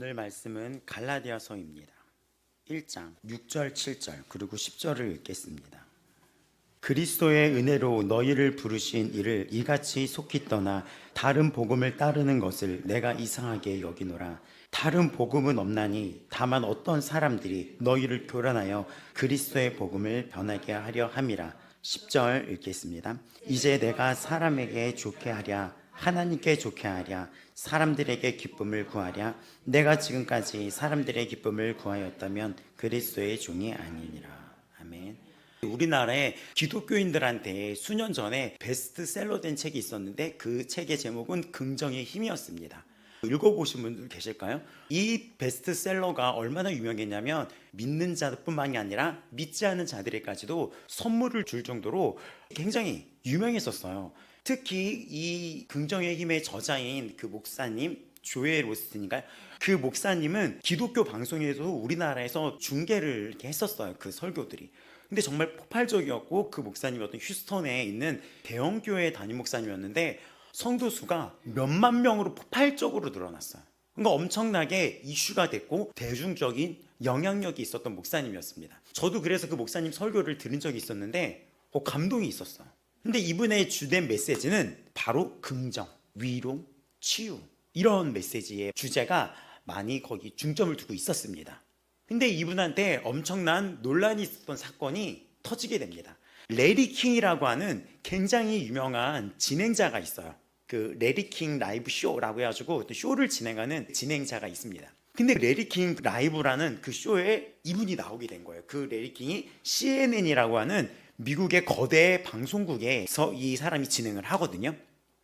오늘 말씀은 갈라디아서입니다. 1장 6절 7절 그리고 10절을 읽겠습니다. 그리스도의 은혜로 너희를 부르신 이를 이같이 속히 떠나 다른 복음을 따르는 것을 내가 이상하게 여기노라. 다른 복음은 없나니 다만 어떤 사람들이 너희를 교란하여 그리스도의 복음을 변하게 하려 함이라. 10절 읽겠습니다. 이제 내가 사람에게 좋게 하랴 하나님께 좋게 하랴 사람들에게 기쁨을 구하랴 내가 지금까지 사람들의 기쁨을 구하였다면 그리스도의 종이 아니니라. 아멘. 우리나라의 기독교인들한테 수년 전에 베스트셀러 된 책이 있었는데 그 책의 제목은 긍정의 힘이었습니다. 읽어보신 분들 계실까요? 이 베스트셀러가 얼마나 유명했냐면 믿는 자뿐만이 아니라 믿지 않는 자들에게까지도 선물을 줄 정도로 굉장히 유명했었어요. 특히 이 긍정의 힘의 저자인 그 목사님 조엘 오스틴인가요? 그 목사님은 기독교 방송에서도 우리나라에서 중계를 이렇게 했었어요. 그 설교들이. 근데 정말 폭발적이었고 그 목사님이 어떤 휴스턴에 있는 대형교회 담임 목사님이었는데 성도 수가 몇만 명으로 폭발적으로 늘어났어요. 그러니까 엄청나게 이슈가 됐고 대중적인 영향력이 있었던 목사님이었습니다. 저도 그래서 그 목사님 설교를 들은 적이 있었는데 감동이 있었어요. 근데 이분의 주된 메시지는 바로 긍정, 위로, 치유 이런 메시지의 주제가 많이 거기 중점을 두고 있었습니다. 근데 이분한테 엄청난 논란이 있었던 사건이 터지게 됩니다. 레리 킹이라고 하는 굉장히 유명한 진행자가 있어요. 그 레리 킹 라이브 쇼라고 해가지고 쇼를 진행하는 진행자가 있습니다. 근데 레리 킹 라이브라는 그 쇼에 이분이 나오게 된 거예요. 그 레리 킹이 CNN이라고 하는 미국의 거대 방송국에서 이 사람이 진행을 하거든요.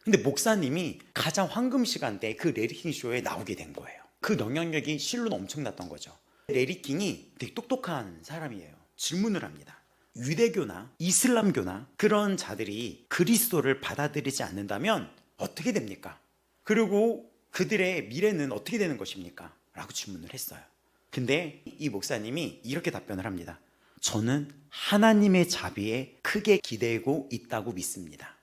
근데 목사님이 가장 황금 시간대에 그 레리 킹 쇼에 나오게 된 거예요. 그 영향력이 실로 엄청났던 거죠. 레리 킹이 되게 똑똑한 사람이에요. 질문을 합니다. 유대교나 이슬람교나 그런 자들이 그리스도를 받아들이지 않는다면 어떻게 됩니까? 그리고 그들의 미래는 어떻게 되는 것입니까? 라고 질문을 했어요. 근데 이 목사님이 이렇게 답변을 합니다. 저는 하나님의 자비에 크게 기대고 있다고 믿습니다.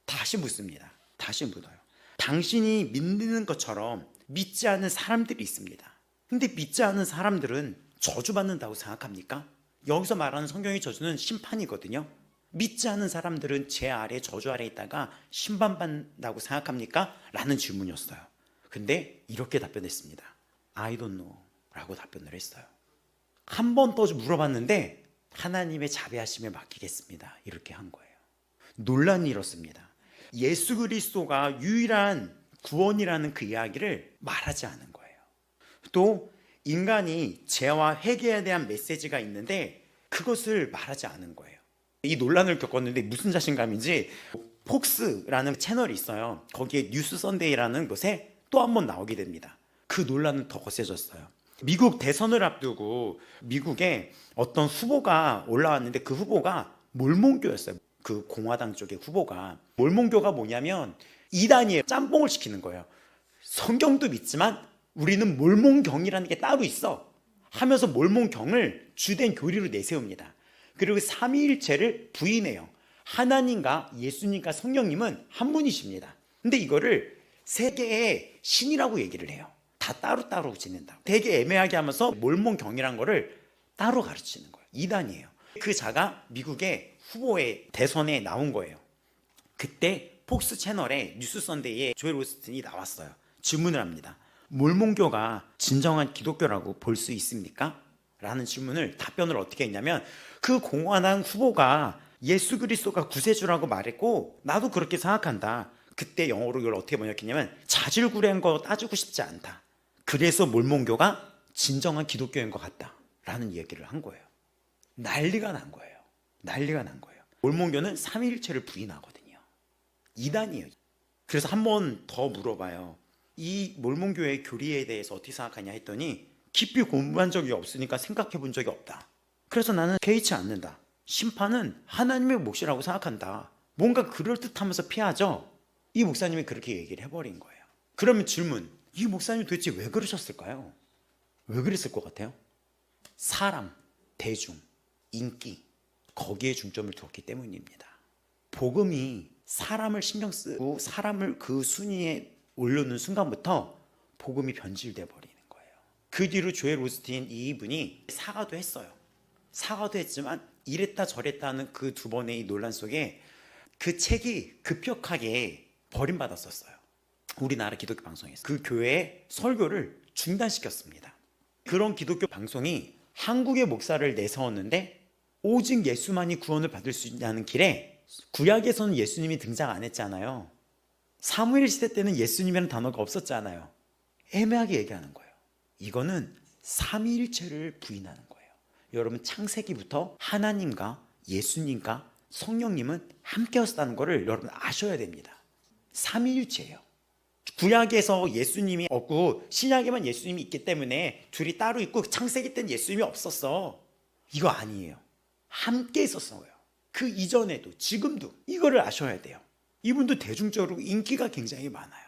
다시 묻습니다. 다시 묻어요. 당신이 믿는 것처럼 믿지 않는 사람들이 있습니다. 근데 믿지 않는 사람들은 저주받는다고 생각합니까? 여기서 말하는 성경의 저주는 심판이거든요. 믿지 않는 사람들은 제 아래 저주 아래 있다가 심판받는다고 생각합니까? 라는 질문이었어요. 근데 이렇게 답변했습니다. I don't know 라고 답변을 했어요. 한 번 더 물어봤는데 하나님의 자비하심에 맡기겠습니다. 이렇게 한 거예요. 논란이 일었습니다. 예수 그리스도가 유일한 구원이라는 그 이야기를 말하지 않은 거예요. 또 인간이 죄와 회개에 대한 메시지가 있는데 그것을 말하지 않은 거예요. 이 논란을 겪었는데 무슨 자신감인지 폭스라는 채널이 있어요. 거기에 뉴스 선데이라는 곳에 또 한 번 나오게 됩니다. 그 논란은 더 거세졌어요. 미국 대선을 앞두고 미국에 어떤 후보가 올라왔는데 그 후보가 몰몬교였어요. 그 공화당 쪽의 후보가. 몰몬교가 뭐냐면 이단이에요. 짬뽕을 시키는 거예요. 성경도 믿지만 우리는 몰몬경이라는 게 따로 있어 하면서 몰몬경을 주된 교리로 내세웁니다. 그리고 삼위일체를 부인해요. 하나님과 예수님과 성령님은 한 분이십니다. 근데 이거를 세계의 신이라고 얘기를 해요. 다 따로따로 지낸다. 되게 애매하게 하면서 몰몬경이란 거를 따로 가르치는 거예요. 이단이에요. 그 자가 미국의 후보의 대선에 나온 거예요. 그때 폭스 채널의 뉴스 선데이에 조엘 오스틴이 나왔어요. 질문을 합니다. 몰몬교가 진정한 기독교라고 볼 수 있습니까? 라는 질문을 답변을 어떻게 했냐면 그 공화당 후보가 예수 그리스도가 구세주라고 말했고 나도 그렇게 생각한다. 그때 영어로 이걸 어떻게 번역했냐면 자질구레한 거 따지고 싶지 않다. 그래서 몰몬교가 진정한 기독교인 것 같다. 라는 얘기를 한 거예요. 난리가 난 거예요. 난리가 난 거예요. 몰몬교는 삼위일체를 부인하거든요. 이단이에요. 그래서 한 번 더 물어봐요. 이 몰몬교의 교리에 대해서 어떻게 생각하냐 했더니 깊이 공부한 적이 없으니까 생각해 본 적이 없다. 그래서 나는 개의치 않는다. 심판은 하나님의 몫이라고 생각한다. 뭔가 그럴듯하면서 피하죠. 이 목사님이 그렇게 얘기를 해버린 거예요. 그러면 질문, 이 목사님이 도대체 왜 그러셨을까요? 왜 그랬을 것 같아요? 사람, 대중, 인기 거기에 중점을 두었기 때문입니다. 복음이 사람을 신경 쓰고 사람을 그 순위에 올려놓는 순간부터 복음이 변질돼 버리는 거예요. 그 뒤로 조엘 오스틴 이분이 사과도 했어요. 사과도 했지만 이랬다 저랬다 하는 그 두 번의 이 논란 속에 그 책이 급격하게 버림받았었어요. 우리나라 기독교 방송에서 그 교회의 설교를 중단시켰습니다. 그런 기독교 방송이 한국의 목사를 내세웠는데 오직 예수만이 구원을 받을 수 있냐는 길에 구약에서는 예수님이 등장 안 했잖아요. 사무엘 시대 때는 예수님이라는 단어가 없었잖아요. 애매하게 얘기하는 거예요. 이거는 삼위일체를 부인하는 거예요. 여러분 창세기부터 하나님과 예수님과 성령님은 함께였다는 것을 여러분 아셔야 됩니다. 삼위일체예요. 구약에서 예수님이 없고 신약에만 예수님이 있기 때문에 둘이 따로 있고 창세기 때는 예수님이 없었어. 이거 아니에요. 함께 있었어요. 그 이전에도 지금도 이거를 아셔야 돼요. 이분도 대중적으로 인기가 굉장히 많아요.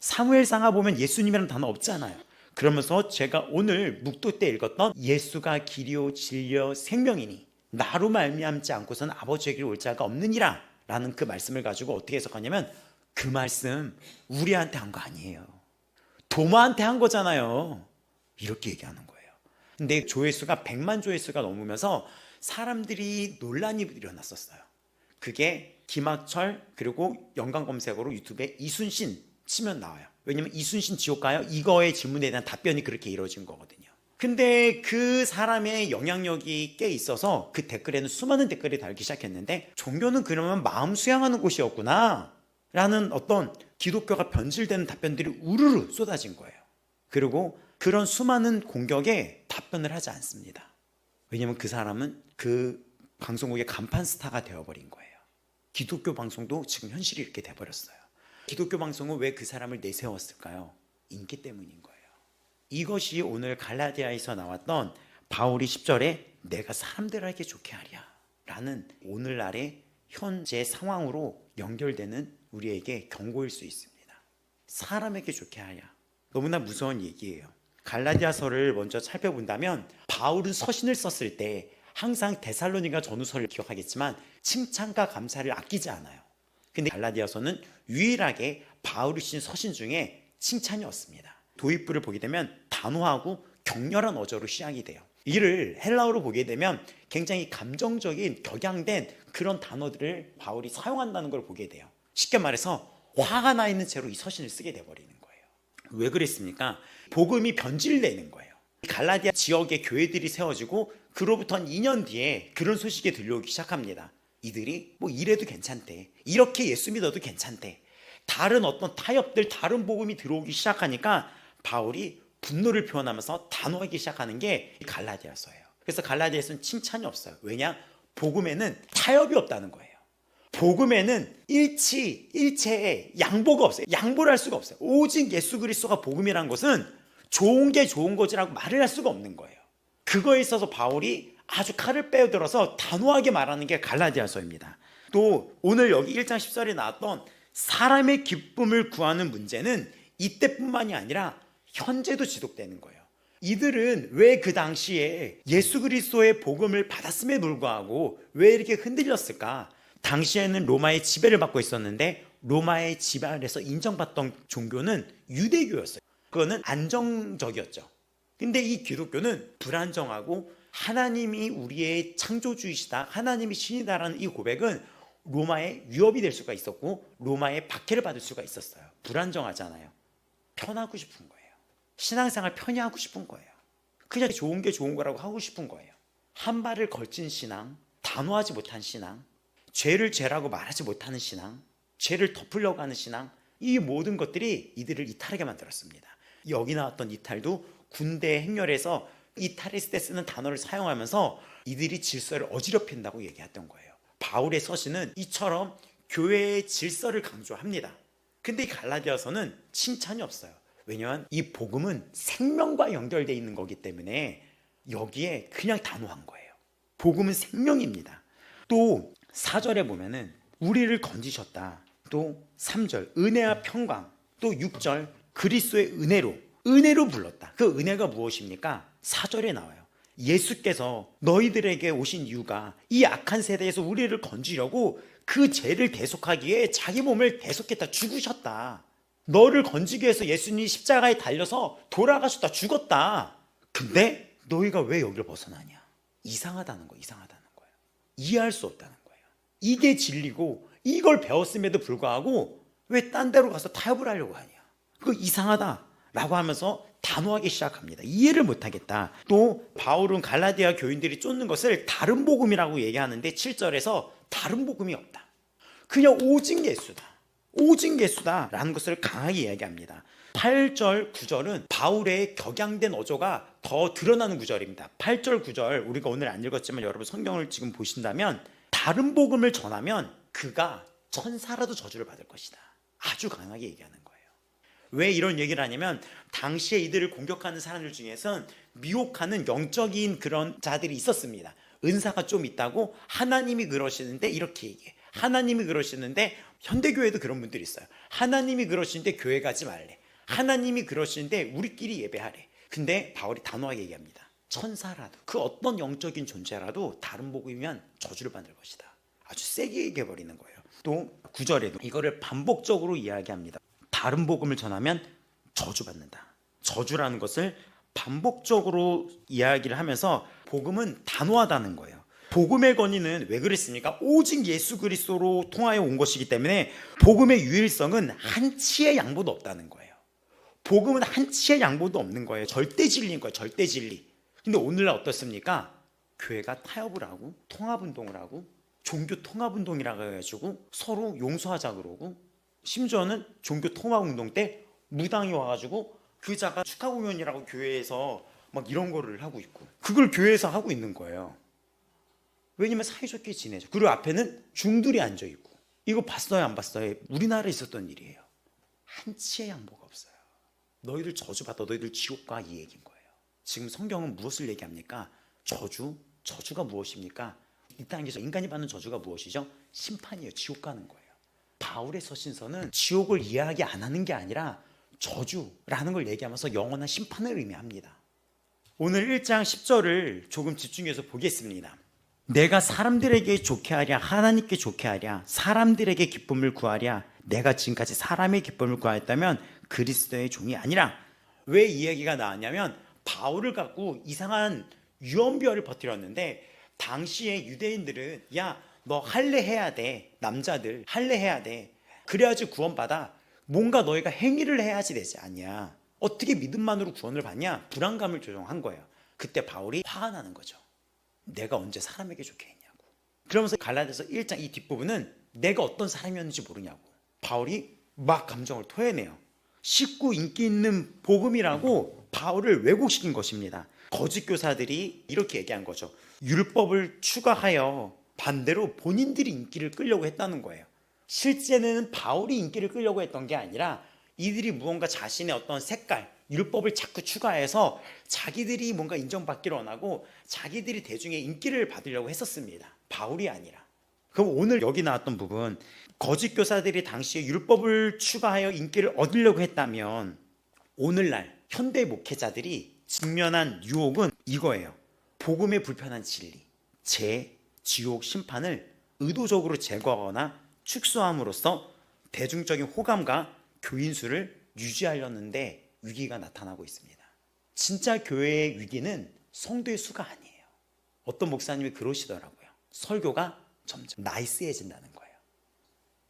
사무엘상하 보면 예수님이라는 단어 없잖아요. 그러면서 제가 오늘 묵도 때 읽었던 예수가 길이요 진리요 생명이니 나로 말미암지 않고서는 아버지에게로 올 자가 없느니라 라는 그 말씀을 가지고 어떻게 해석하냐면 그 말씀 우리한테 한 거 아니에요. 도마한테 한 거잖아요. 이렇게 얘기하는 거예요. 근데 조회수가 100만 조회수가 넘으면서 사람들이 논란이 일어났었어요. 그게 김학철 그리고 연관 검색어로 유튜브에 이순신 치면 나와요. 왜냐면 이순신 지옥 가요? 이거의 질문에 대한 답변이 그렇게 이루어진 거거든요. 근데 그 사람의 영향력이 꽤 있어서 그 댓글에는 수많은 댓글이 달기 시작했는데 종교는 그러면 마음 수양하는 곳이었구나 라는 어떤 기독교가 변질되는 답변들이 우르르 쏟아진 거예요. 그리고 그런 수많은 공격에 답변을 하지 않습니다. 왜냐면 그 사람은 그 방송국의 간판 스타가 되어버린 거예요. 기독교 방송도 지금 현실이 이렇게 돼버렸어요. 기독교 방송은 왜 그 사람을 내세웠을까요? 인기 때문인 거예요. 이것이 오늘 갈라디아에서 나왔던 바울이 10절에 내가 사람들에게 좋게 하랴 라는 오늘날의 현재 상황으로 연결되는 우리에게 경고일 수 있습니다. 사람에게 좋게 하랴. 너무나 무서운 얘기예요. 갈라디아서를 먼저 살펴본다면 바울은 서신을 썼을 때 항상 데살로니가 전후서를 기억하겠지만 칭찬과 감사를 아끼지 않아요. 근데 갈라디아서는 유일하게 바울이 쓰신 서신 중에 칭찬이 없습니다. 도입부를 보게 되면 단호하고 격렬한 어조로 시작이 돼요. 이를 헬라어로 보게 되면 굉장히 감정적인 격양된 그런 단어들을 바울이 사용한다는 걸 보게 돼요. 쉽게 말해서 화가 나 있는 채로 이 서신을 쓰게 돼버리는 거예요. 왜 그랬습니까? 복음이 변질되는 거예요. 갈라디아 지역의 교회들이 세워지고 그로부터 한 2년 뒤에 그런 소식이 들려오기 시작합니다. 이들이 뭐 이래도 괜찮대. 이렇게 예수 믿어도 괜찮대. 다른 어떤 타협들, 다른 복음이 들어오기 시작하니까 바울이 분노를 표현하면서 단호하기 시작하는 게 갈라디아서예요. 그래서 갈라디아서는 칭찬이 없어요. 왜냐? 복음에는 타협이 없다는 거예요. 복음에는 일체의 양보가 없어요. 양보를 할 수가 없어요. 오직 예수 그리스도가 복음이란 것은 좋은 게 좋은 거지라고 말을 할 수가 없는 거예요. 그거에 있어서 바울이 아주 칼을 빼어들어서 단호하게 말하는 게 갈라디아서입니다. 또 오늘 여기 1장 10절에 나왔던 사람의 기쁨을 구하는 문제는 이때뿐만이 아니라 현재도 지속되는 거예요. 이들은 왜 그 당시에 예수 그리스도의 복음을 받았음에 불구하고 왜 이렇게 흔들렸을까? 당시에는 로마의 지배를 받고 있었는데 로마의 지배 아래서 인정받던 종교는 유대교였어요. 그거는 안정적이었죠. 근데 이 기독교는 불안정하고 하나님이 우리의 창조주이시다, 하나님이 신이다라는 이 고백은 로마의 위협이 될 수가 있었고 로마의 박해를 받을 수가 있었어요. 불안정하잖아요. 편하고 싶은 거예요. 신앙생활 편히 하고 싶은 거예요. 그냥 좋은 게 좋은 거라고 하고 싶은 거예요. 한 발을 걸친 신앙, 단호하지 못한 신앙, 죄를 죄라고 말하지 못하는 신앙, 죄를 덮으려고 하는 신앙, 이 모든 것들이 이들을 이탈하게 만들었습니다. 여기 나왔던 이탈도 군대 행렬에서 이탈했을 때 쓰는 단어를 사용하면서 이들이 질서를 어지럽힌다고 얘기했던 거예요. 바울의 서신은 이처럼 교회의 질서를 강조합니다. 근데 이 갈라디아서는 칭찬이 없어요. 왜냐하면 이 복음은 생명과 연결되어 있는 거기 때문에 여기에 그냥 단호한 거예요. 복음은 생명입니다. 또 4절에 보면은 우리를 건지셨다. 또 3절 은혜와 평강. 또 6절 그리스도의 은혜로 불렀다. 그 은혜가 무엇입니까? 4절에 나와요. 예수께서 너희들에게 오신 이유가 이 악한 세대에서 우리를 건지려고 그 죄를 대속하기 위해 자기 몸을 대속했다. 죽으셨다. 너를 건지기 위해서 예수님이 십자가에 달려서 돌아가셨다. 죽었다. 근데 너희가 왜 여기를 벗어나냐? 이상하다는 거예요. 이상하다는 거예요. 이해할 수 없다는 거예요. 이게 진리고 이걸 배웠음에도 불구하고 왜 딴 데로 가서 타협을 하려고 하냐? 그거 이상하다라고 하면서 단호하게 시작합니다. 이해를 못하겠다. 또 바울은 갈라디아 교인들이 쫓는 것을 다른 복음이라고 얘기하는데 7절에서 다른 복음이 없다. 그냥 오직 예수다. 오직 예수다라는 것을 강하게 이야기합니다. 8절, 9절은 바울의 격양된 어조가 더 드러나는 구절입니다. 8절, 9절 우리가 오늘 안 읽었지만 여러분 성경을 지금 보신다면 다른 복음을 전하면 그가 천사라도 저주를 받을 것이다. 아주 강하게 얘기하는 거예요. 왜 이런 얘기를 하냐면 당시에 이들을 공격하는 사람들 중에선 미혹하는 영적인 그런 자들이 있었습니다. 은사가 좀 있다고 하나님이 그러시는데 이렇게 얘기해. 하나님이 그러시는데 현대교회도 그런 분들이 있어요. 하나님이 그러시는데 교회 가지 말래. 하나님이 그러시는데 우리끼리 예배하래. 근데 바울이 단호하게 얘기합니다. 천사라도 그 어떤 영적인 존재라도 다른 복음이면 저주를 받을 것이다. 아주 세게 얘기해버리는 거예요. 또 9절에도 이거를 반복적으로 이야기합니다. 다른 복음을 전하면 저주받는다. 저주라는 것을 반복적으로 이야기를 하면서 복음은 단호하다는 거예요. 복음의 권위는 왜 그랬습니까? 오직 예수 그리스도로 통하여 온 것이기 때문에 복음의 유일성은 한치의 양보도 없다는 거예요. 복음은 한치의 양보도 없는 거예요. 절대 진리인 거예요. 절대 진리. 근데 오늘날 어떻습니까? 교회가 타협을 하고 통합운동을 하고 종교 통합운동이라고 해가지고 서로 용서하자 그러고 심지어는 종교 통합운동 때 무당이 와가지고 그 자가 축하 공연이라고 교회에서 막 이런 거를 하고 있고 그걸 교회에서 하고 있는 거예요. 왜냐면 사이좋게 지내죠. 그리고 앞에는 중들이 앉아있고 이거 봤어요 안 봤어요? 우리나라에 있었던 일이에요. 한치의 양보가 없어요. 너희들 저주받아 너희들 지옥 가 이 얘기인 거예요. 지금 성경은 무엇을 얘기합니까? 저주가 무엇입니까? 이 땅에서 인간이 받는 저주가 무엇이죠? 심판이에요. 지옥 가는 거예요. 바울의 서신서는 지옥을 이야기 안 하는 게 아니라 저주라는 걸 얘기하면서 영원한 심판을 의미합니다. 오늘 1장 10절을 조금 집중해서 보겠습니다. 내가 사람들에게 좋게 하랴 하나님께 좋게 하랴 사람들에게 기쁨을 구하랴 내가 지금까지 사람의 기쁨을 구하였다면 그리스도의 종이 아니라. 왜 이 얘기가 나왔냐면 바울을 갖고 이상한 유언비어를 퍼뜨렸는데 당시에 유대인들은 야 너 할례해야 돼. 남자들 할례해야 돼. 그래야지 구원받아. 뭔가 너희가 행위를 해야지 되지 않냐. 어떻게 믿음만으로 구원을 받냐. 불안감을 조성한 거예요. 그때 바울이 화가 나는 거죠. 내가 언제 사람에게 좋게 했냐고. 그러면서 갈라디아서 1장 이 뒷부분은 내가 어떤 사람이었는지 모르냐고 바울이 막 감정을 토해내요. 쉽고 인기 있는 복음이라고 바울을 왜곡시킨 것입니다. 거짓 교사들이 이렇게 얘기한 거죠. 율법을 추가하여 반대로 본인들이 인기를 끌려고 했다는 거예요. 실제는 바울이 인기를 끌려고 했던 게 아니라 이들이 무언가 자신의 어떤 색깔, 율법을 자꾸 추가해서 자기들이 뭔가 인정받기를 원하고 자기들이 대중의 인기를 받으려고 했었습니다. 바울이 아니라. 그럼 오늘 여기 나왔던 부분, 거짓 교사들이 당시에 율법을 추가하여 인기를 얻으려고 했다면 오늘날 현대 목회자들이 직면한 유혹은 이거예요. 복음의 불편한 진리, 지옥 심판을 의도적으로 제거하거나 축소함으로써 대중적인 호감과 교인 수를 유지하려는데 위기가 나타나고 있습니다. 진짜 교회의 위기는 성도의 수가 아니에요. 어떤 목사님이 그러시더라고요. 설교가 점점 나이스해진다는 거예요.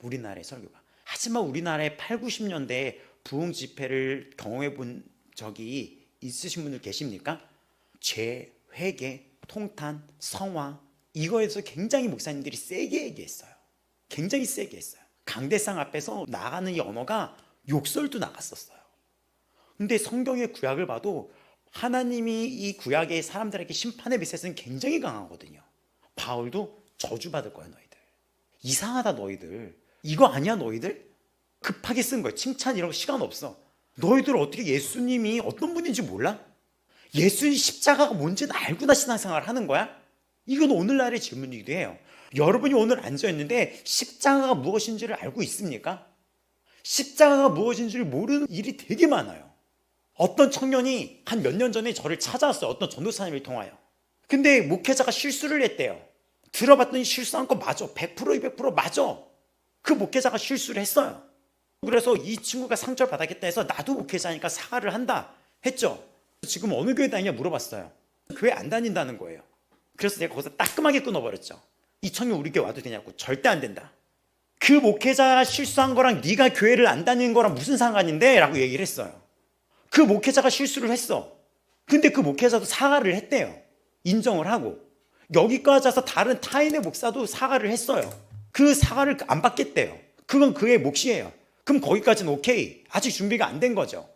우리나라의 설교가. 하지만 우리나라의 8, 90년대에 부흥 집회를 경험해 본 적이 있으신 분들 계십니까? 죄, 회개, 통탄, 성화 이거에 대해서 굉장히 목사님들이 세게 얘기했어요. 굉장히 세게 했어요. 강대상 앞에서 나가는 이 언어가 욕설도 나갔었어요. 근데 성경의 구약을 봐도 하나님이 이 구약의 사람들에게 심판의 메시지는 굉장히 강하거든요. 바울도 저주받을 거야 너희들. 이상하다 너희들. 이거 아니야 너희들? 급하게 쓴 거야. 칭찬 이런 거 시간 없어. 너희들 어떻게 예수님이 어떤 분인지 몰라? 예수님 십자가가 뭔지는 알고 나 신앙생활을 하는 거야? 이건 오늘날의 질문이기도 해요. 여러분이 오늘 앉아있는데 십자가가 무엇인지를 알고 있습니까? 십자가가 무엇인지를 모르는 일이 되게 많아요. 어떤 청년이 한 몇 년 전에 저를 찾아왔어요. 어떤 전도사님을 통하여. 근데 목회자가 실수를 했대요. 들어봤더니 실수한 거 맞아. 100% 200% 맞아. 그 목회자가 실수를 했어요. 그래서 이 친구가 상처를 받았겠다 해서 나도 목회자니까 사과를 한다 했죠. 지금 어느 교회 다니냐 물어봤어요. 교회 안 다닌다는 거예요. 그래서 내가 거기서 따끔하게 끊어버렸죠. 이 청년 우리 교회 와도 되냐고. 절대 안 된다. 그 목회자가 실수한 거랑 네가 교회를 안 다니는 거랑 무슨 상관인데? 라고 얘기를 했어요. 그 목회자가 실수를 했어. 근데 그 목회자도 사과를 했대요. 인정을 하고. 여기까지 와서 다른 타인의 목사도 사과를 했어요. 그 사과를 안 받겠대요. 그건 그의 몫이에요. 그럼 거기까지는 오케이. 아직 준비가 안 된 거죠.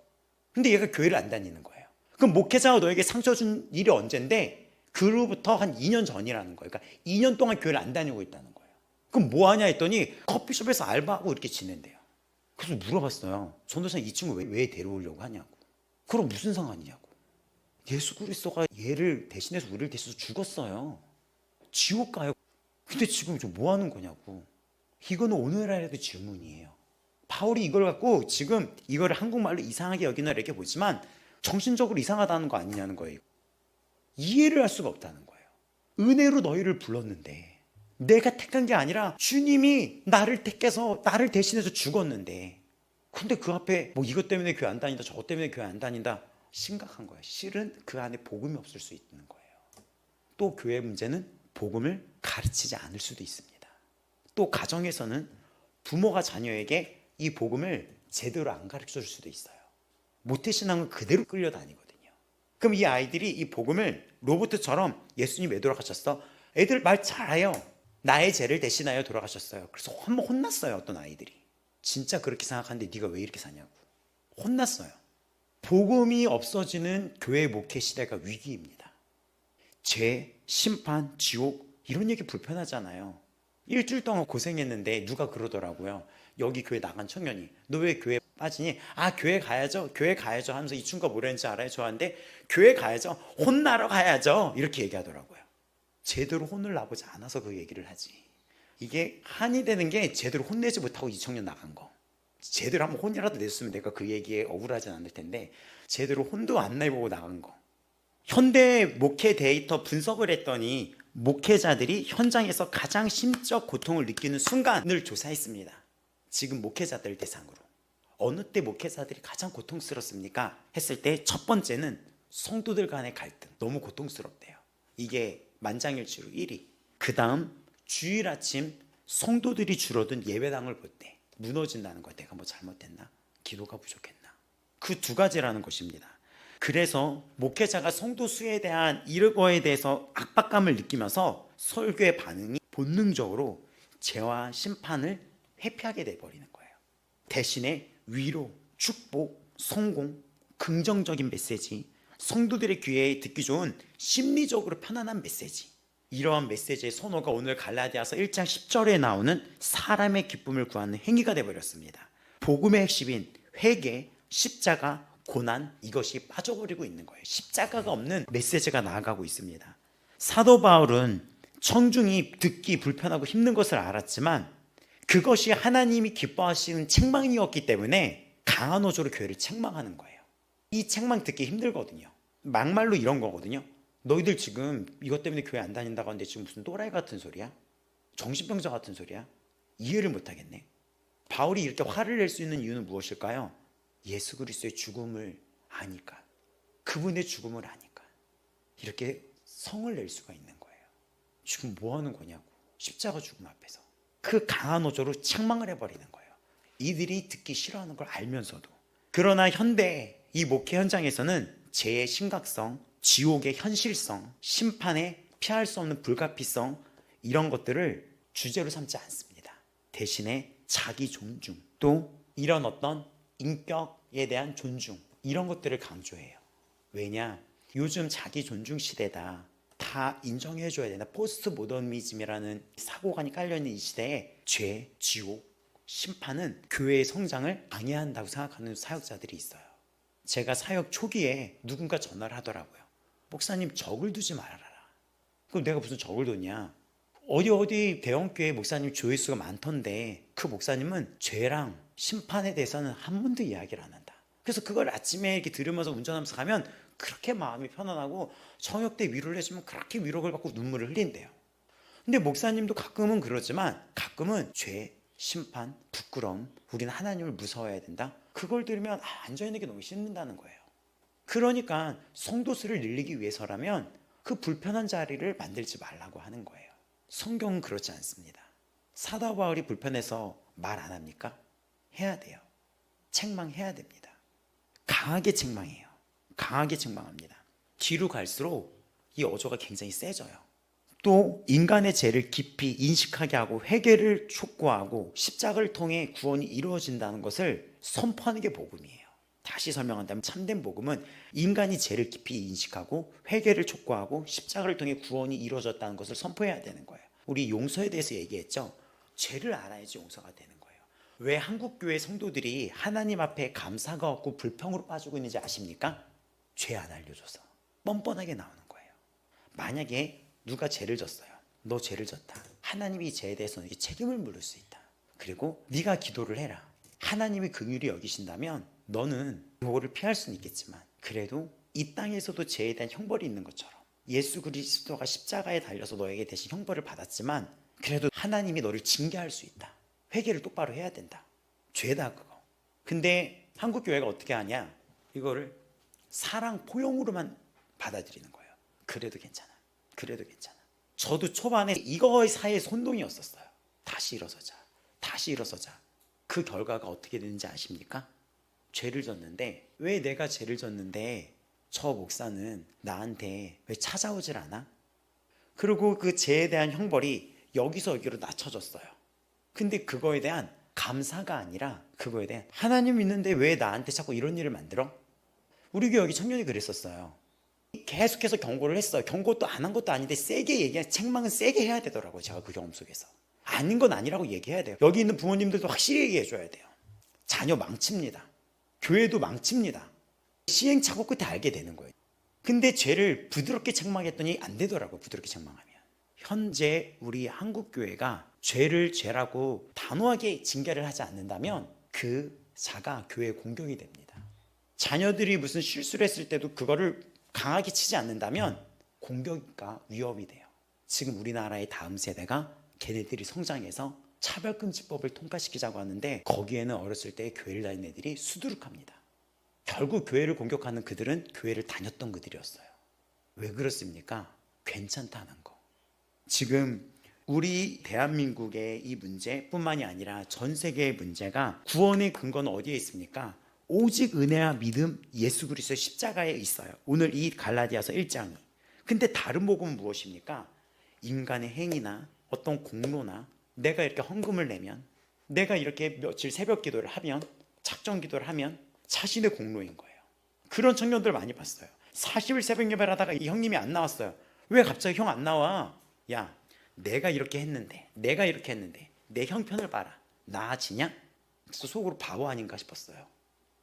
근데 얘가 교회를 안 다니는 거예요. 그럼 목회자가 너에게 상처 준 일이 언젠데 그로부터 한 2년 전이라는 거예요. 그러니까 2년 동안 교회를 안 다니고 있다는 거예요. 그럼 뭐 하냐 했더니 커피숍에서 알바하고 이렇게 지낸대요. 그래서 물어봤어요. 전도사님 이 친구 왜 데려오려고 하냐고. 그럼 무슨 상관이냐고. 예수 그리스도가 얘를 대신해서 우리를 대신해서 죽었어요. 지옥 가요. 근데 지금 뭐 하는 거냐고. 이거는 오늘날에도 질문이에요. 바울이 이걸 갖고 지금 이거를 한국말로 이상하게 여기는 이렇게 보지만 정신적으로 이상하다는 거 아니냐는 거예요. 이해를 할 수가 없다는 거예요. 은혜로 너희를 불렀는데 내가 택한 게 아니라 주님이 나를 택해서 나를 대신해서 죽었는데 근데 그 앞에 뭐 이것 때문에 교회 안 다닌다 저것 때문에 교회 안 다닌다 심각한 거예요. 실은 그 안에 복음이 없을 수 있는 거예요. 또 교회 문제는 복음을 가르치지 않을 수도 있습니다. 또 가정에서는 부모가 자녀에게 이 복음을 제대로 안 가르쳐 줄 수도 있어요. 모태신앙은 그대로 끌려다니거든요. 그럼 이 아이들이 이 복음을 로봇처럼 예수님 왜 돌아가셨어? 애들 말 잘해요. 나의 죄를 대신하여 돌아가셨어요. 그래서 한번 혼났어요. 어떤 아이들이. 진짜 그렇게 생각하는데 네가 왜 이렇게 사냐고. 혼났어요. 복음이 없어지는 교회 목회 시대가 위기입니다. 죄, 심판, 지옥 이런 얘기 불편하잖아요. 일주일 동안 고생했는데 누가 그러더라고요. 여기 교회 나간 청년이 너 왜 교회 빠지니? 아 교회 가야죠. 교회 가야죠 하면서 이 친구가 뭐라는지 알아요? 저한테 교회 가야죠. 혼나러 가야죠. 이렇게 얘기하더라고요. 제대로 혼을 나보지 않아서 그 얘기를 하지. 이게 한이 되는 게 제대로 혼내지 못하고 이 청년 나간 거. 제대로 한번 혼이라도 냈으면 내가 그 얘기에 억울하진 않을 텐데 제대로 혼도 안 내보고 나간 거. 현대 목회 데이터 분석을 했더니 목회자들이 현장에서 가장 심적 고통을 느끼는 순간을 조사했습니다. 지금 목회자들 대상으로. 어느 때 목회자들이 가장 고통스럽습니까? 했을 때 첫 번째는 성도들 간의 갈등. 너무 고통스럽대요. 이게 만장일치로 1위. 그 다음 주일 아침 성도들이 줄어든 예배당을 볼 때 무너진다는 거예요. 내가 뭐 잘못했나? 기도가 부족했나? 그 두 가지라는 것입니다. 그래서 목회자가 성도 수에 대한 이거에 대해서 압박감을 느끼면서 설교의 반응이 본능적으로 죄와 심판을 회피하게 돼버리는 거예요. 대신에 위로, 축복, 성공, 긍정적인 메시지, 성도들의 귀에 듣기 좋은 심리적으로 편안한 메시지, 이러한 메시지의 선호가 오늘 갈라디아서 1장 10절에 나오는 사람의 기쁨을 구하는 행위가 되어버렸습니다. 복음의 핵심인 회개, 십자가, 고난, 이것이 빠져버리고 있는 거예요. 십자가가 없는 메시지가 나아가고 있습니다. 사도 바울은 청중이 듣기 불편하고 힘든 것을 알았지만 그것이 하나님이 기뻐하시는 책망이었기 때문에 강한 어조로 교회를 책망하는 거예요. 이 책망 듣기 힘들거든요. 막말로 이런 거거든요. 너희들 지금 이것 때문에 교회 안 다닌다고 하는데 지금 무슨 또라이 같은 소리야? 정신병자 같은 소리야? 이해를 못하겠네. 바울이 이렇게 화를 낼 수 있는 이유는 무엇일까요? 예수 그리스도의 죽음을 아니까, 그분의 죽음을 아니까 이렇게 성을 낼 수가 있는 거예요. 지금 뭐 하는 거냐고. 십자가 죽음 앞에서 그 강한 어조로 책망을 해버리는 거예요. 이들이 듣기 싫어하는 걸 알면서도. 그러나 현대 이 목회 현장에서는 죄의 심각성, 지옥의 현실성, 심판의 피할 수 없는 불가피성, 이런 것들을 주제로 삼지 않습니다. 대신에 자기 존중, 또 이런 어떤 인격에 대한 존중, 이런 것들을 강조해요. 왜냐? 요즘 자기 존중 시대다. 다 인정해줘야 된다. 포스트 모더니즘이라는 사고관이 깔려있는 이 시대에 죄, 지옥, 심판은 교회의 성장을 방해한다고 생각하는 사역자들이 있어요. 제가 사역 초기에 누군가 전화를 하더라고요. 목사님 적을 두지 말아라. 그럼 내가 무슨 적을 뒀냐? 어디 대형교회 목사님 조회수가 많던데 그 목사님은 죄랑 심판에 대해서는 한 번도 이야기를 안 한다. 그래서 그걸 아침에 이렇게 들으면서 운전하면서 가면 그렇게 마음이 편안하고 저녁 때 위로를 해주면 그렇게 위로를 받고 눈물을 흘린대요. 근데 목사님도 가끔은 그러지만 가끔은 죄, 심판, 부끄러움, 우리는 하나님을 무서워해야 된다. 그걸 들으면 앉아있는 게 너무 싫는다는 거예요. 그러니까 성도수를 늘리기 위해서라면 그 불편한 자리를 만들지 말라고 하는 거예요. 성경은 그렇지 않습니다. 사도 바울이 불편해서 말 안 합니까? 해야 돼요. 책망해야 됩니다. 강하게 책망해요. 강하게 책망합니다. 뒤로 갈수록 이 어조가 굉장히 세져요. 또 인간의 죄를 깊이 인식하게 하고 회개를 촉구하고 십자가를 통해 구원이 이루어진다는 것을 선포하는 게 복음이에요. 다시 설명한다면 참된 복음은 인간이 죄를 깊이 인식하고 회개를 촉구하고 십자가를 통해 구원이 이루어졌다는 것을 선포해야 되는 거예요. 우리 용서에 대해서 얘기했죠. 죄를 알아야지 용서가 되는 거예요. 왜 한국교회 성도들이 하나님 앞에 감사가 없고 불평으로 빠지고 있는지 아십니까? 죄 안 알려줘서 뻔뻔하게 나오는 거예요. 만약에 누가 죄를 졌어요. 너 죄를 졌다. 하나님이 이 죄에 대해서 너에게 책임을 물을 수 있다. 그리고 네가 기도를 해라. 하나님이 긍휼히 여기신다면 너는 그거를 피할 수는 있겠지만 그래도 이 땅에서도 죄에 대한 형벌이 있는 것처럼 예수 그리스도가 십자가에 달려서 너에게 대신 형벌을 받았지만 그래도 하나님이 너를 징계할 수 있다. 회개를 똑바로 해야 된다. 죄다 그거. 근데 한국교회가 어떻게 하냐? 이거를 사랑 포용으로만 받아들이는 거예요. 그래도 괜찮아. 그래도 괜찮아. 저도 초반에 이거의 사이에 혼동이었었어요. 다시 일어서자. 다시 일어서자. 그 결과가 어떻게 되는지 아십니까? 죄를 졌는데 왜 내가 죄를 졌는데 저 목사는 나한테 왜 찾아오질 않아? 그리고 그 죄에 대한 형벌이 여기서 여기로 낮춰졌어요. 근데 그거에 대한 감사가 아니라 그거에 대한 하나님 믿는데 왜 나한테 자꾸 이런 일을 만들어? 우리 교회 여기 청년이 그랬었어요. 계속해서 경고를 했어요. 경고도 안 한 것도 아닌데 세게 얘기해. 책망은 세게 해야 되더라고요. 제가 그 경험 속에서. 아닌 건 아니라고 얘기해야 돼요. 여기 있는 부모님들도 확실히 얘기해 줘야 돼요. 자녀 망칩니다. 교회도 망칩니다. 시행착오 끝에 알게 되는 거예요. 근데 죄를 부드럽게 책망했더니 안 되더라고요. 부드럽게 책망하면. 현재 우리 한국교회가 죄를 죄라고 단호하게 징계를 하지 않는다면 그 자가 교회의 공격이 됩니다. 자녀들이 무슨 실수를 했을 때도 그거를 강하게 치지 않는다면 공격과 위협이 돼요. 지금 우리나라의 다음 세대가 걔네들이 성장해서 차별금지법을 통과시키자고 하는데 거기에는 어렸을 때 교회를 다니는 애들이 수두룩합니다. 결국 교회를 공격하는 그들은 교회를 다녔던 그들이었어요. 왜 그렇습니까? 괜찮다는 거. 지금 우리 대한민국의 이 문제뿐만이 아니라 전 세계의 문제가 구원의 근거는 어디에 있습니까? 오직 은혜와 믿음 예수 그리스도의 십자가에 있어요. 오늘 이 갈라디아서 1장이. 근데 다른 복음은 무엇입니까? 인간의 행위나 어떤 공로나 내가 이렇게 헌금을 내면 내가 이렇게 며칠 새벽 기도를 하면 작정 기도를 하면 자신의 공로인 거예요. 그런 청년들 많이 봤어요. 40일 새벽 예배를 하다가 이 형님이 안 나왔어요. 왜 갑자기 형 안 나와? 야, 내가 이렇게 했는데 내 형편을 봐라. 나아지냐? 그래서 속으로 바보 아닌가 싶었어요.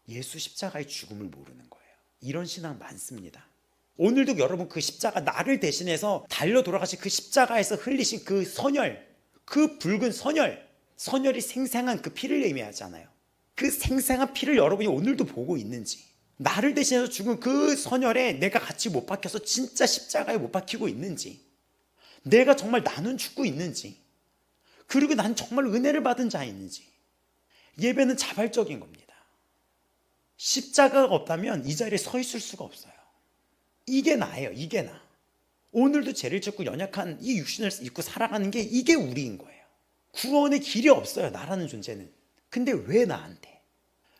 예수 십자가의 죽음을 모르는 거예요. 이런 신앙 많습니다. 오늘도 여러분 그 십자가 나를 대신해서 달려 돌아가신 그 십자가에서 흘리신 그 선혈, 그 붉은 선혈이 생생한 그 피를 의미하잖아요. 그 생생한 피를 여러분이 오늘도 보고 있는지, 나를 대신해서 죽은 그 선혈에 내가 같이 못 박혀서 진짜 십자가에 못 박히고 있는지, 내가 정말 나는 죽고 있는지, 그리고 난 정말 은혜를 받은 자인지. 예배는 자발적인 겁니다. 십자가가 없다면 이 자리에 서 있을 수가 없어요. 이게 나예요. 이게 나. 오늘도 죄를 짓고 연약한 이 육신을 입고 살아가는 게 이게 우리인 거예요. 구원의 길이 없어요. 나라는 존재는. 근데 왜 나한테?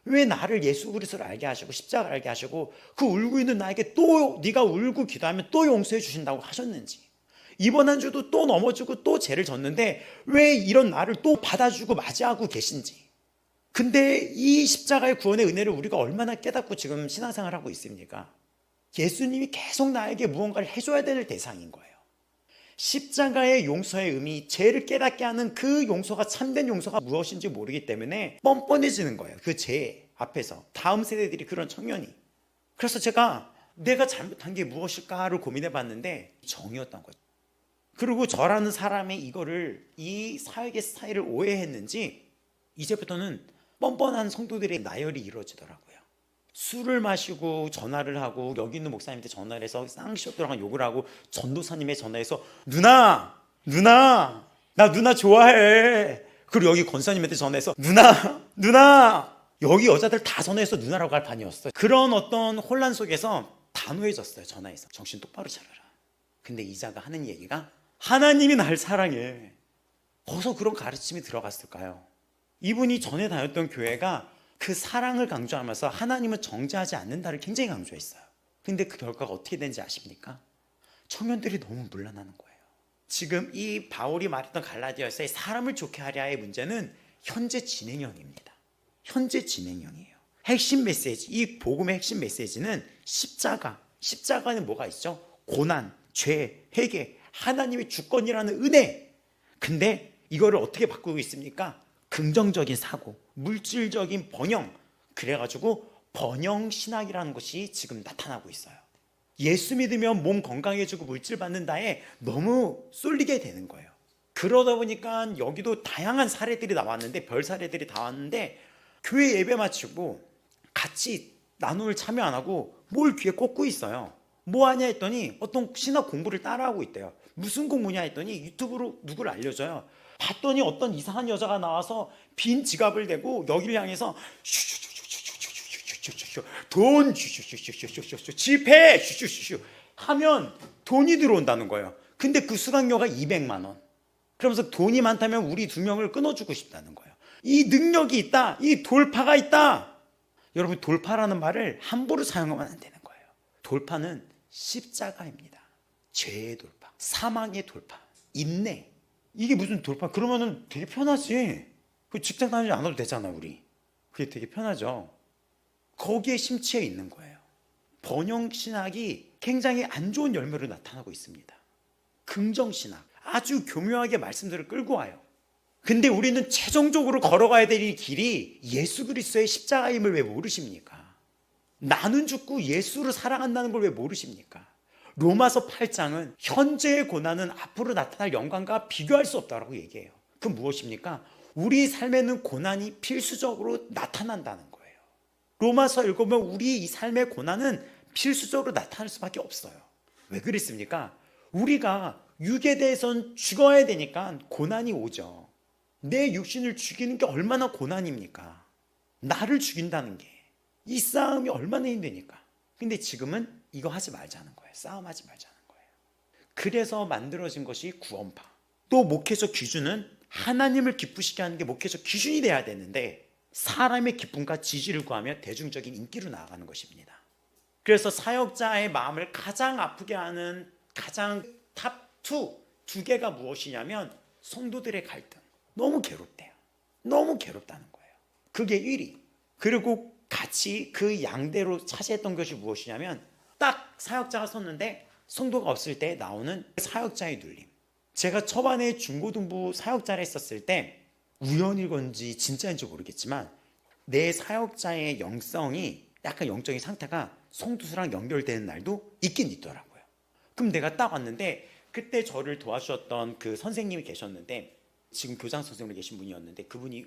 왜 나를 예수 그리스도를 알게 하시고 십자가를 알게 하시고 그 울고 있는 나에게 또 네가 울고 기도하면 또 용서해 주신다고 하셨는지, 이번 한 주도 또 넘어지고 또 죄를 졌는데 왜 이런 나를 또 받아주고 맞이하고 계신지. 근데 이 십자가의 구원의 은혜를 우리가 얼마나 깨닫고 지금 신앙생활을 하고 있습니까? 예수님이 계속 나에게 무언가를 해줘야 될 대상인 거예요. 십자가의 용서의 의미, 죄를 깨닫게 하는 그 용서가 참된 용서가 무엇인지 모르기 때문에 뻔뻔해지는 거예요. 그 죄 앞에서. 다음 세대들이 그런 청년이. 그래서 제가 내가 잘못한 게 무엇일까를 고민해 봤는데 정이었던 거죠. 그리고 저라는 사람이 이거를 이 사역의 스타일을 오해했는지 이제부터는 뻔뻔한 성도들의 나열이 이루어지더라고요. 술을 마시고 전화를 하고 여기 있는 목사님한테 전화를 해서 쌍시옷들하고 욕을 하고 전도사님의 전화해서 누나 나 누나 좋아해. 그리고 여기 권사님한테 전화해서 누나 여기 여자들 다 전화해서 누나라고 할 판이었어요. 그런 어떤 혼란 속에서 단호해졌어요. 전화해서 정신 똑바로 차려라. 근데 이자가 하는 얘기가 하나님이 날 사랑해. 어디서 그런 가르침이 들어갔을까요? 이분이 전에 다녔던 교회가 그 사랑을 강조하면서 하나님은 정죄하지 않는다를 굉장히 강조했어요. 근데 그 결과가 어떻게 된지 아십니까? 청년들이 너무 물러나는 거예요. 지금 이 바울이 말했던 갈라디아서의 사람을 좋게 하랴의 문제는 현재 진행형입니다. 현재 진행형이에요. 핵심 메시지, 이 복음의 핵심 메시지는 십자가. 십자가는 뭐가 있죠? 고난, 죄, 회개, 하나님의 주권이라는 은혜. 근데 이거를 어떻게 바꾸고 있습니까? 긍정적인 사고, 물질적인 번영. 그래가지고 번영신학이라는 것이 지금 나타나고 있어요. 예수 믿으면 몸 건강해지고 물질 받는다에 너무 쏠리게 되는 거예요. 그러다 보니까 여기도 다양한 사례들이 나왔는데, 별 사례들이 다 왔는데, 교회 예배 마치고 같이 나눔을 참여 안 하고 뭘 귀에 꽂고 있어요. 뭐 하냐 했더니 어떤 신학 공부를 따라하고 있대요. 무슨 공부냐 했더니 유튜브로 누구를 알려줘요. 봤더니 어떤 이상한 여자가 나와서 빈 지갑을 대고 여기를 향해서 돈 지폐 하면 돈이 들어온다는 거예요. 근데 그 수강료가 200만 원. 그러면서 돈이 많다면 우리 2명을 끊어주고 싶다는 거예요. 이 능력이 있다. 이 돌파가 있다. 여러분, 돌파라는 말을 함부로 사용하면 안 되는 거예요. 돌파는 십자가입니다. 죄의 돌파, 사망의 돌파, 인내. 이게 무슨 돌파? 그러면은 되게 편하지. 그 직장 다니지 않아도 되잖아, 우리. 그게 되게 편하죠. 거기에 심취해 있는 거예요. 번영신학이 굉장히 안 좋은 열매로 나타나고 있습니다. 긍정신학, 아주 교묘하게 말씀들을 끌고 와요. 근데 우리는 최종적으로 걸어가야 될 이 길이 예수 그리스도의 십자가임을 왜 모르십니까? 나는 죽고 예수를 사랑한다는 걸 왜 모르십니까? 로마서 8장은 현재의 고난은 앞으로 나타날 영광과 비교할 수 없다고 얘기해요. 그 무엇입니까? 우리 삶에는 고난이 필수적으로 나타난다는 거예요. 로마서 읽으면 우리 이 삶의 고난은 필수적으로 나타날 수밖에 없어요. 왜 그랬습니까? 우리가 육에 대해서는 죽어야 되니까 고난이 오죠. 내 육신을 죽이는 게 얼마나 고난입니까? 나를 죽인다는 게 이 싸움이 얼마나 힘드니까. 근데 지금은 이거 하지 말자는 거예요. 싸움하지 말자는 거예요. 그래서 만들어진 것이 구원파. 또 목회적 기준은 하나님을 기쁘시게 하는 게 목회적 기준이 돼야 되는데, 사람의 기쁨과 지지를 구하며 대중적인 인기로 나아가는 것입니다. 그래서 사역자의 마음을 가장 아프게 하는 가장 탑2 두 개가 무엇이냐면 성도들의 갈등. 너무 괴롭대요. 너무 괴롭다는 거예요. 그게 1위. 그리고 같이 그 양대로 차지했던 것이 무엇이냐면, 딱 사역자가 섰는데 성도가 없을 때 나오는 사역자의 눌림. 제가 초반에 중고등부 사역자를 했었을 때 우연일 건지 진짜인지 모르겠지만 내 사역자의 영성이 약간 영적인 상태가 성도수랑 연결되는 날도 있긴 있더라고요. 그럼 내가 딱 왔는데 그때 저를 도와주셨던 그 선생님이 계셨는데, 지금 교장 선생님으로 계신 분이었는데, 그분이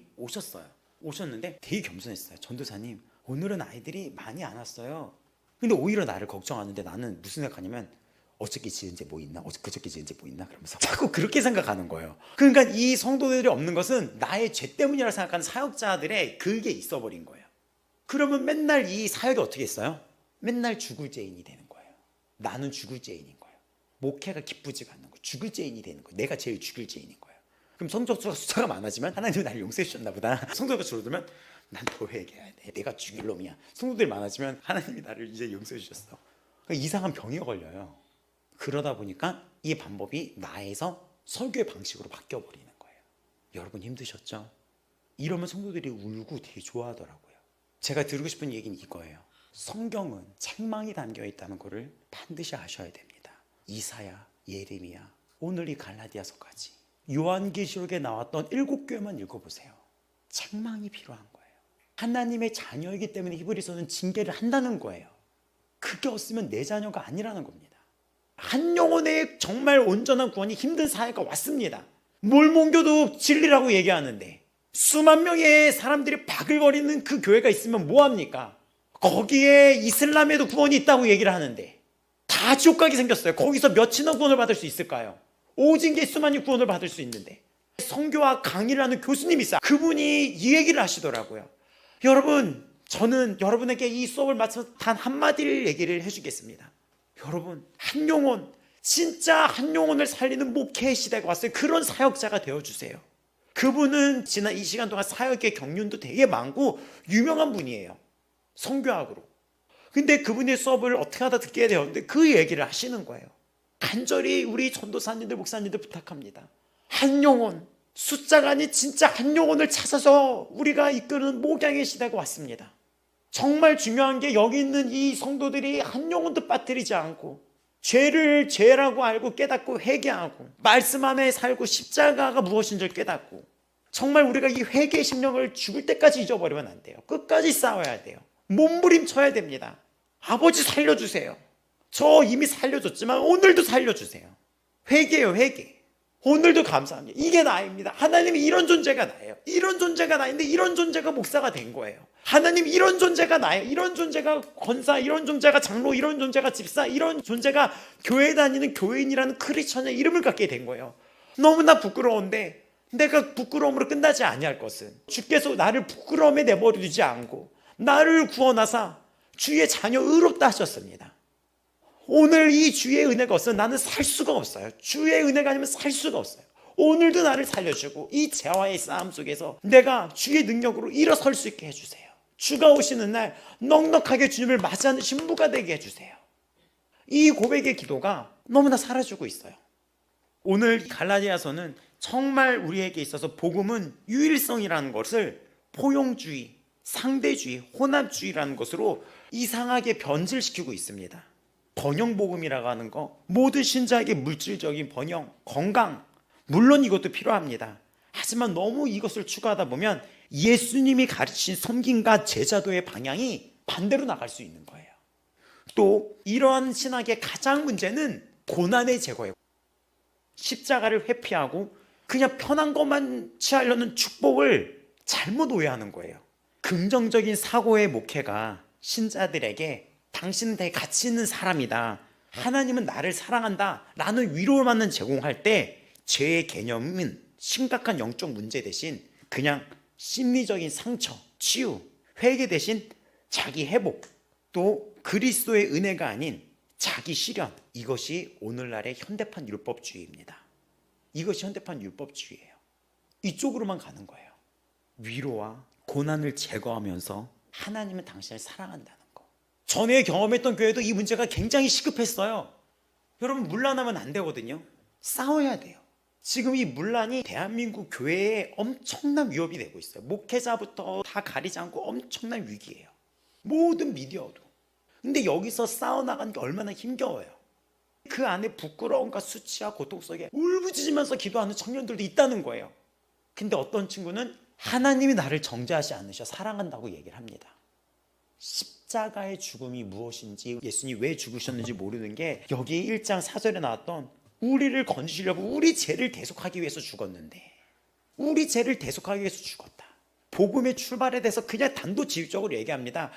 오셨는데 되게 겸손했어요. 전도사님, 오늘은 아이들이 많이 안 왔어요. 근데 오히려 나를 걱정하는데 나는 무슨 생각하냐면, 어저께 지은 죄 뭐 있나? 그저께 지은 죄 뭐 있나? 그러면서 자꾸 그렇게 생각하는 거예요. 그러니까 이 성도들이 없는 것은 나의 죄 때문이라고 생각하는 사역자들의 그게 있어버린 거예요. 그러면 맨날 이 사역이 어떻게 했어요? 맨날 죽을 죄인이 되는 거예요. 나는 죽을 죄인인 거예요. 목회가 기쁘지가 않는 거예요. 죽을 죄인이 되는 거예요. 내가 제일 죽을 죄인인 거예요. 그럼 성적수가 숫자가 많아지면 하나님은 나를 용서해 주셨나 보다. 성도가 줄어들면 난 더 회개해야 돼. 내가 죽일 놈이야. 성도들이 많아지면 하나님이 나를 이제 용서해 주셨어. 그러니까 이상한 병이 걸려요. 그러다 보니까 이 방법이 나에서 설교의 방식으로 바뀌어버리는 거예요. 여러분 힘드셨죠? 이러면 성도들이 울고 되게 좋아하더라고요. 제가 드리고 싶은 얘기는 이거예요. 성경은 책망이 담겨있다는 것을 반드시 아셔야 됩니다. 이사야, 예레미야, 오늘 이 갈라디아서까지 요한계시록에 나왔던 7교회만 읽어보세요. 책망이 필요한 거예요. 하나님의 자녀이기 때문에 히브리서는 징계를 한다는 거예요. 그게 없으면 내 자녀가 아니라는 겁니다. 한 영혼의 정말 온전한 구원이 힘든 사회가 왔습니다. 뭘 몽교도 진리라고 얘기하는데 수만 명의 사람들이 바글거리는 그 교회가 있으면 뭐합니까? 거기에 이슬람에도 구원이 있다고 얘기를 하는데 다 지옥 가게 생겼어요. 거기서 몇이나 구원을 받을 수 있을까요? 오직 예수만이 구원을 받을 수 있는데, 성교와 강의를 하는 교수님이 있어요. 그분이 이 얘기를 하시더라고요. 여러분, 저는 여러분에게 이 수업을 마쳐 단 한마디를 얘기를 해주겠습니다. 여러분, 한 영혼, 진짜 한 영혼을 살리는 목회의 시대가 왔어요. 그런 사역자가 되어주세요. 그분은 지난 이 시간 동안 사역의 경륜도 되게 많고 유명한 분이에요. 선교학으로. 근데 그분의 수업을 어떻게 하다 듣게 되었는데 그 얘기를 하시는 거예요. 간절히 우리 전도사님들, 목사님들 부탁합니다. 한 영혼, 숫자가 아닌 진짜 한 영혼을 찾아서 우리가 이끄는 목양의 시대가 왔습니다. 정말 중요한 게 여기 있는 이 성도들이 한 영혼도 빠뜨리지 않고 죄를 죄라고 알고 깨닫고 회개하고 말씀 안에 살고 십자가가 무엇인지를 깨닫고 정말 우리가 이 회개의 심령을 죽을 때까지 잊어버리면 안 돼요. 끝까지 싸워야 돼요. 몸부림쳐야 됩니다. 아버지 살려주세요. 저 이미 살려줬지만 오늘도 살려주세요. 회개요, 회개. 오늘도 감사합니다. 이게 나입니다. 하나님이 이런 존재가 나예요. 이런 존재가 나인데 이런 존재가 목사가 된 거예요. 하나님 이런 존재가 나예요. 이런 존재가 권사, 이런 존재가 장로, 이런 존재가 집사, 이런 존재가 교회 다니는 교인이라는 크리스천의 이름을 갖게 된 거예요. 너무나 부끄러운데 내가 부끄러움으로 끝나지 아니할 것은 주께서 나를 부끄러움에 내버려두지 않고 나를 구원하사 주의 자녀 의롭다 하셨습니다. 오늘 이 주의 은혜가 없으면 나는 살 수가 없어요. 주의 은혜가 아니면 살 수가 없어요. 오늘도 나를 살려주고 이 죄와의 싸움 속에서 내가 주의 능력으로 일어설 수 있게 해주세요. 주가 오시는 날 넉넉하게 주님을 맞이하는 신부가 되게 해주세요. 이 고백의 기도가 너무나 사라지고 있어요. 오늘 갈라디아서는 정말 우리에게 있어서 복음은 유일성이라는 것을 포용주의, 상대주의, 혼합주의라는 것으로 이상하게 변질시키고 있습니다. 번영복음이라고 하는 거, 모든 신자에게 물질적인 번영, 건강, 물론 이것도 필요합니다. 하지만 너무 이것을 추구하다 보면 예수님이 가르친 섬김과 제자도의 방향이 반대로 나갈 수 있는 거예요. 또 이러한 신학의 가장 문제는 고난의 제거예요. 십자가를 회피하고 그냥 편한 것만 취하려는 축복을 잘못 오해하는 거예요. 긍정적인 사고의 목회가 신자들에게 당신은 되게 가치 있는 사람이다, 하나님은 나를 사랑한다 라는 위로만은 제공할 때 죄의 개념은 심각한 영적 문제 대신 그냥 심리적인 상처, 치유, 회개 대신 자기 회복, 또 그리스도의 은혜가 아닌 자기 실현, 이것이 오늘날의 현대판 율법주의입니다. 이것이 현대판 율법주의예요. 이쪽으로만 가는 거예요. 위로와 고난을 제거하면서 하나님은 당신을 사랑한다는 거. 전에 경험했던 교회도 이 문제가 굉장히 시급했어요. 여러분, 문란하면 안 되거든요. 싸워야 돼요. 지금 이 문란이 대한민국 교회에 엄청난 위협이 되고 있어요. 목회자부터 다 가리지 않고 엄청난 위기예요. 모든 미디어도. 근데 여기서 싸워나가는 게 얼마나 힘겨워요. 그 안에 부끄러움과 수치와 고통 속에 울부짖으면서 기도하는 청년들도 있다는 거예요. 근데 어떤 친구는 하나님이 나를 정죄하지 않으셔 사랑한다고 얘기를 합니다. 십자가의 죽음이 무엇인지, 예수님이 왜 죽으셨는지 모르는 게 여기 1장 4절에 나왔던 우리를 건지시려고 우리 죄를 대속하기 위해서 죽었는데, 우리 죄를 대속하기 위해서 죽었다. 복음의 출발에 대해서 그냥 단도직입적으로 얘기합니다.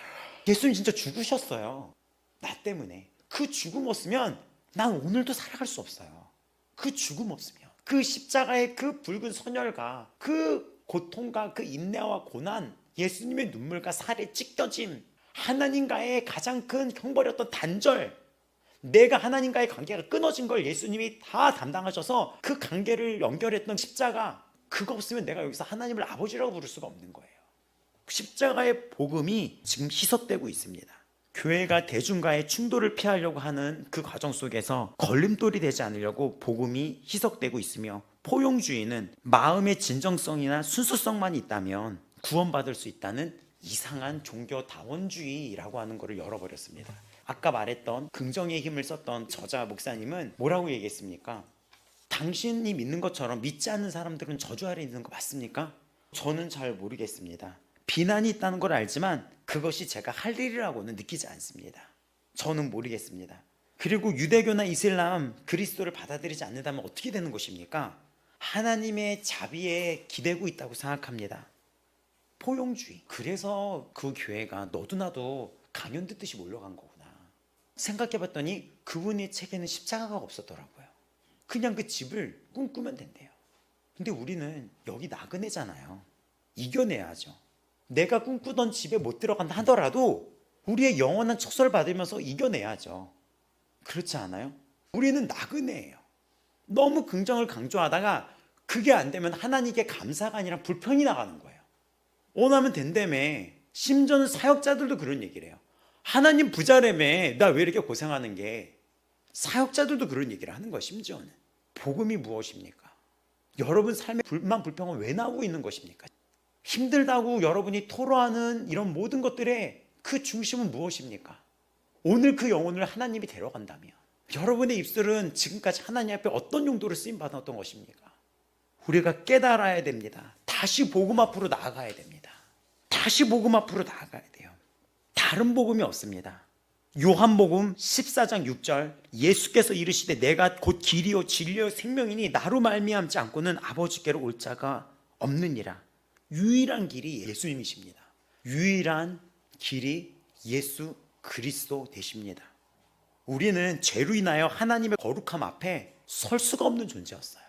예수님 진짜 죽으셨어요. 나 때문에. 그 죽음 없으면 난 오늘도 살아갈 수 없어요. 그 죽음 없으면, 그 십자가의 그 붉은 선혈과 그 고통과 그 인내와 고난, 예수님의 눈물과 살의 찢겨짐, 하나님과의 가장 큰 형벌이었던 단절, 내가 하나님과의 관계가 끊어진 걸 예수님이 다 담당하셔서 그 관계를 연결했던 십자가, 그거 없으면 내가 여기서 하나님을 아버지라고 부를 수가 없는 거예요. 십자가의 복음이 지금 희석되고 있습니다. 교회가 대중과의 충돌을 피하려고 하는 그 과정 속에서 걸림돌이 되지 않으려고 복음이 희석되고 있으며, 포용주의는 마음의 진정성이나 순수성만 있다면 구원받을 수 있다는 이상한 종교다원주의라고 하는 것을 열어버렸습니다. 아까 말했던 긍정의 힘을 썼던 저자 목사님은 뭐라고 얘기했습니까? 당신이 믿는 것처럼 믿지 않는 사람들은 저주 아래 있는 거 맞습니까? 저는 잘 모르겠습니다. 비난이 있다는 걸 알지만 그것이 제가 할 일이라고는 느끼지 않습니다. 저는 모르겠습니다. 그리고 유대교나 이슬람, 그리스도를 받아들이지 않는다면 어떻게 되는 것입니까? 하나님의 자비에 기대고 있다고 생각합니다. 포용주의. 그래서 그 교회가 너도 나도 강연 듣듯이 몰려간 거구나 생각해봤더니 그분의 책에는 십자가가 없었더라고요. 그냥 그 집을 꿈꾸면 된대요. 근데 우리는 여기 나그네잖아요. 이겨내야죠. 내가 꿈꾸던 집에 못 들어간다 하더라도 우리의 영원한 척설 받으면서 이겨내야죠. 그렇지 않아요? 우리는 나그네예요. 너무 긍정을 강조하다가 그게 안 되면 하나님께 감사가 아니라 불평이 나가는 거예요. 원하면 된다며. 심지어는 사역자들도 그런 얘기를 해요. 하나님 부자라며 나 왜 이렇게 고생하는 게. 사역자들도 그런 얘기를 하는 거예요. 심지어는. 복음이 무엇입니까? 여러분 삶에 불만 불평은 왜 나오고 있는 것입니까? 힘들다고 여러분이 토로하는 이런 모든 것들의 그 중심은 무엇입니까? 오늘 그 영혼을 하나님이 데려간다면 여러분의 입술은 지금까지 하나님 앞에 어떤 용도로 쓰임받았던 것입니까? 우리가 깨달아야 됩니다. 다시 복음 앞으로 나아가야 됩니다. 다시 복음 앞으로 나아가야 돼요. 다른 복음이 없습니다. 요한복음 14장 6절 예수께서 이르시되 내가 곧 길이요 진리요 생명이니 나로 말미암지 않고는 아버지께로 올 자가 없느니라. 유일한 길이 예수님이십니다. 유일한 길이 예수 그리스도 되십니다. 우리는 죄로 인하여 하나님의 거룩함 앞에 설 수가 없는 존재였어요.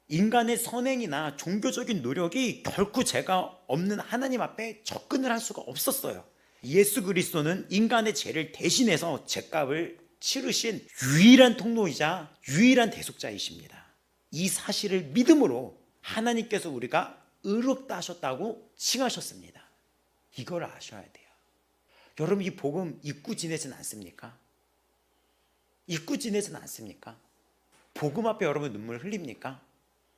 인간의 선행이나 종교적인 노력이 결코 죄가 없는 하나님 앞에 접근을 할 수가 없었어요. 예수 그리스도는 인간의 죄를 대신해서 죄값을 치르신 유일한 통로이자 유일한 대속자이십니다. 이 사실을 믿음으로 하나님께서 우리가 의롭다 하셨다고 칭하셨습니다. 이걸 아셔야 돼요. 여러분 이 복음 잊고 지내진 않습니까? 잊고 지내진 않습니까? 복음 앞에 여러분 눈물 흘립니까?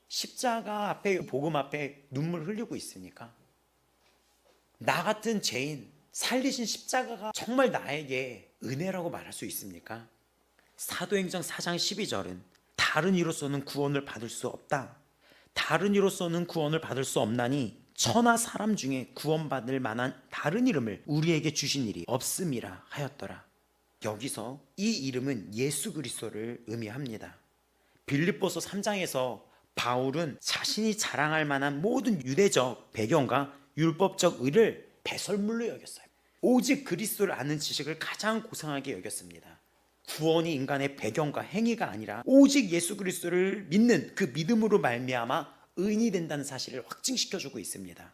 십자가 앞에 복음 앞에 눈물 흘리고 있습니까? 나 같은 죄인 살리신 십자가가 정말 나에게 은혜라고 말할 수 있습니까? 사도행전 4장 12절은 다른 이로서는 구원을 받을 수 없다. 다른 이로서는 구원을 받을 수 없나니 천하 사람 중에 구원받을 만한 다른 이름을 우리에게 주신 일이 없음이라 하였더라. 여기서 이 이름은 예수 그리스도를 의미합니다. 빌립보서 3장에서 바울은 자신이 자랑할 만한 모든 유대적 배경과 율법적 의를 배설물로 여겼어요. 오직 그리스도를 아는 지식을 가장 고상하게 여겼습니다. 구원이 인간의 배경과 행위가 아니라 오직 예수 그리스도를 믿는 그 믿음으로 말미암아 의인이 된다는 사실을 확증시켜주고 있습니다.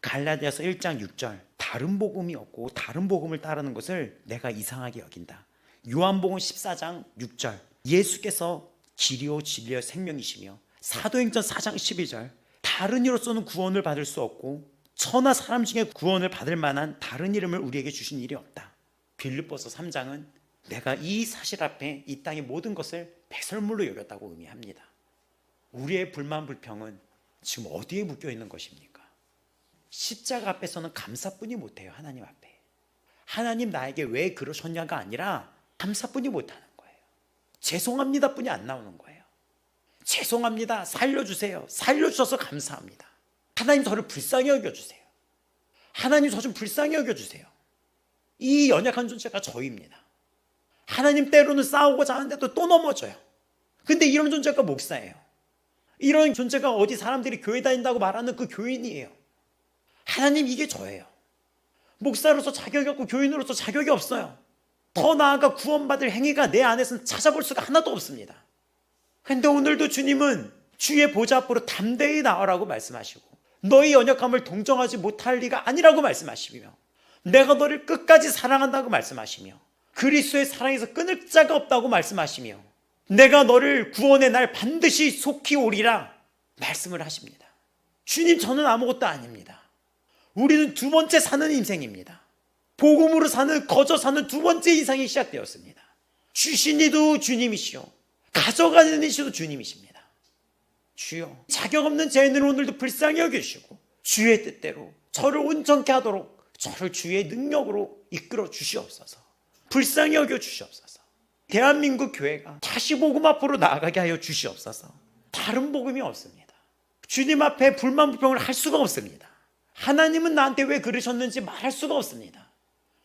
갈라디아서 1장 6절 다른 복음이 없고 다른 복음을 따르는 것을 내가 이상하게 여긴다. 요한복음 14장 6절 예수께서 길이요 진리요 생명이시며 사도행전 4장 12절 다른 이로서는 구원을 받을 수 없고 천하 사람 중에 구원을 받을 만한 다른 이름을 우리에게 주신 일이 없다. 빌립보서 3장은 내가 이 사실 앞에 이 땅의 모든 것을 배설물로 여겼다고 의미합니다. 우리의 불만 불평은 지금 어디에 묶여 있는 것입니까? 십자가 앞에서는 감사뿐이 못해요. 하나님 앞에. 하나님 나에게 왜 그러셨냐가 아니라 감사뿐이 못하는 거예요. 죄송합니다 뿐이 안 나오는 거예요. 죄송합니다. 살려주세요. 살려주셔서 감사합니다. 하나님 저를 불쌍히 여겨주세요. 하나님 저 좀 불쌍히 여겨주세요. 이 연약한 존재가 저입니다. 하나님 때로는 싸우고자 하는데도 또 넘어져요. 근데 이런 존재가 목사예요. 이런 존재가 어디 사람들이 교회 다닌다고 말하는 그 교인이에요. 하나님 이게 저예요. 목사로서 자격이 없고 교인으로서 자격이 없어요. 더 나아가 구원받을 행위가 내 안에서는 찾아볼 수가 하나도 없습니다. 근데 오늘도 주님은 주의 보좌 앞으로 담대히 나와라고 말씀하시고 너희 연약함을 동정하지 못할 리가 아니라고 말씀하시며 내가 너를 끝까지 사랑한다고 말씀하시며 그리스도의 사랑에서 끊을 자가 없다고 말씀하시며 내가 너를 구원의 날 반드시 속히 오리라 말씀을 하십니다. 주님 저는 아무것도 아닙니다. 우리는 두 번째 사는 인생입니다. 복음으로 사는 거저 사는 두 번째 인생이 시작되었습니다. 주신 이도 주님이시오 가져가는 이시도 주님이십니다. 주여 자격 없는 죄인을 오늘도 불쌍히 여기시고 주의 뜻대로 저를 온전케 하도록 저를 주의 능력으로 이끌어 주시옵소서. 불쌍히 여겨 주시옵소서. 대한민국 교회가 다시 복음 앞으로 나아가게 하여 주시옵소서. 다른 복음이 없습니다. 주님 앞에 불만 불평을 할 수가 없습니다. 하나님은 나한테 왜 그러셨는지 말할 수가 없습니다.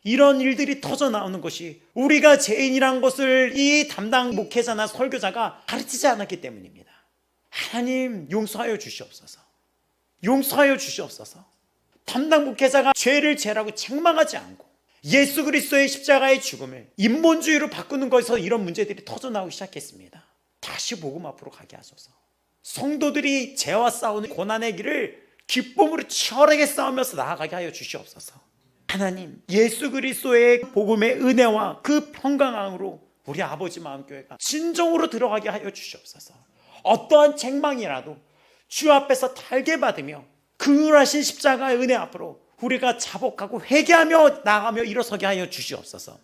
이런 일들이 터져 나오는 것이 우리가 죄인이란 것을 이 담당 목회자나 설교자가 가르치지 않았기 때문입니다. 하나님 용서하여 주시옵소서. 용서하여 주시옵소서. 담당 목회자가 죄를 죄라고 책망하지 않고 예수 그리스도의 십자가의 죽음을 인본주의로 바꾸는 것에서 이런 문제들이 터져나오기 시작했습니다. 다시 복음 앞으로 가게 하소서. 성도들이 죄와 싸우는 고난의 길을 기쁨으로 치열하게 싸우면서 나아가게 하여 주시옵소서. 하나님, 예수 그리스도의 복음의 은혜와 그 평강함으로 우리 아버지 마음교회가 진정으로 들어가게 하여 주시옵소서. 어떠한 책망이라도 주 앞에서 달게 받으며 긍휼하신 십자가의 은혜 앞으로 우리가 자복하고 회개하며 나아가며 일어서게 하여 주시옵소서.